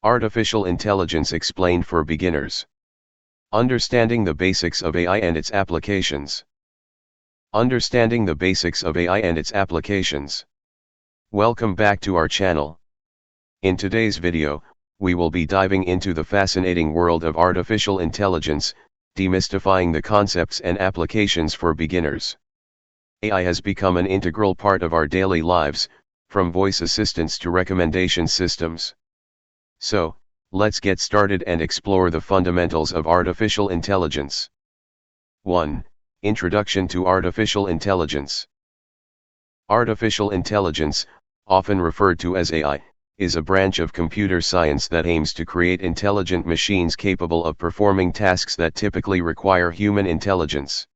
Artificial Intelligence Explained for Beginners. Understanding the basics of AI and its applications. Understanding the basics of AI and its applications. Welcome back to our channel. In today's video, we will be diving into the fascinating world of artificial intelligence, demystifying the concepts and applications for beginners. AI has become an integral part of our daily lives, from voice assistants to recommendation systems. So, let's get started and explore the fundamentals of artificial intelligence. 1. Introduction to artificial intelligence. Artificial intelligence, often referred to as AI, is a branch of computer science that aims to create intelligent machines capable of performing tasks that typically require human intelligence.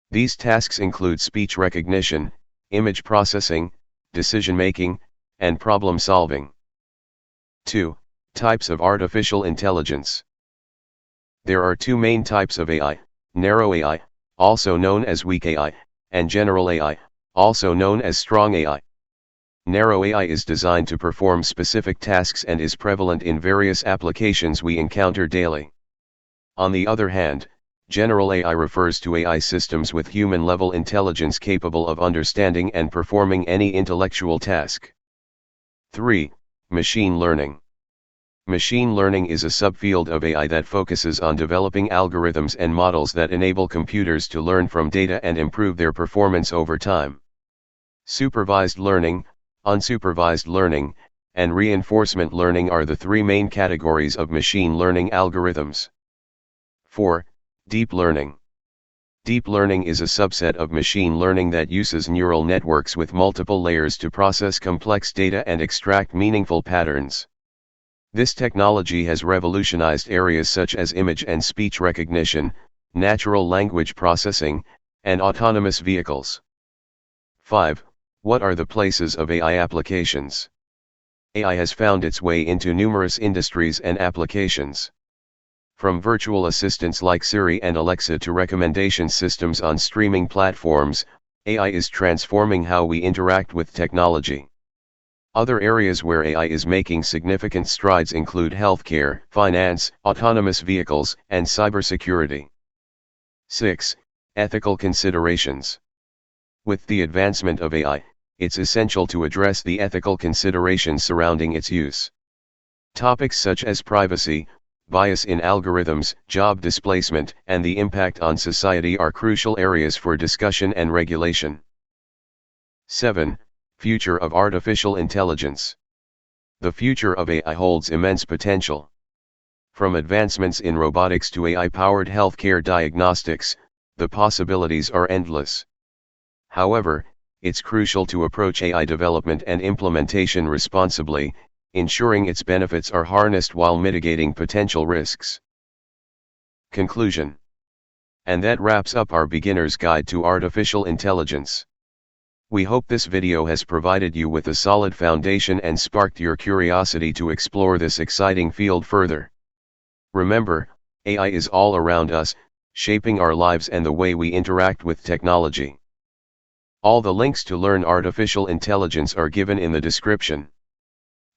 These tasks include speech recognition, image processing, decision-making, and problem-solving. 2. Types of artificial intelligence. There are two main types of AI, narrow AI, also known as weak AI, and general AI, also known as strong AI. Narrow AI is designed to perform specific tasks and is prevalent in various applications we encounter daily. On the other hand, general AI refers to AI systems with human-level intelligence capable of understanding and performing any intellectual task. 3. Machine learning. Machine learning is a subfield of AI that focuses on developing algorithms and models that enable computers to learn from data and improve their performance over time. Supervised learning, unsupervised learning, and reinforcement learning are the three main categories of machine learning algorithms. 4. Deep learning. Deep learning is a subset of machine learning that uses neural networks with multiple layers to process complex data and extract meaningful patterns. This technology has revolutionized areas such as image and speech recognition, natural language processing, and autonomous vehicles. 5. What are the places of AI applications? AI has found its way into numerous industries and applications. From virtual assistants like Siri and Alexa to recommendation systems on streaming platforms, AI is transforming how we interact with technology. Other areas where AI is making significant strides include healthcare, finance, autonomous vehicles, and cybersecurity. 6. Ethical considerations. With the advancement of AI, it's essential to address the ethical considerations surrounding its use. Topics such as privacy, bias in algorithms, job displacement, and the impact on society are crucial areas for discussion and regulation. 7. Future of artificial intelligence. The future of AI holds immense potential. From advancements in robotics to AI-powered healthcare diagnostics, the possibilities are endless. However, it's crucial to approach AI development and implementation responsibly, ensuring its benefits are harnessed while mitigating potential risks. Conclusion. And that wraps up our beginner's guide to artificial intelligence. We hope this video has provided you with a solid foundation and sparked your curiosity to explore this exciting field further. Remember, AI is all around us, shaping our lives and the way we interact with technology. All the links to learn artificial intelligence are given in the description.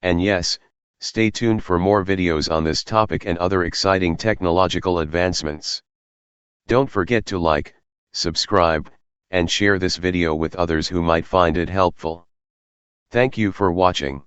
And yes, stay tuned for more videos on this topic and other exciting technological advancements. Don't forget to like, subscribe, and share this video with others who might find it helpful. Thank you for watching.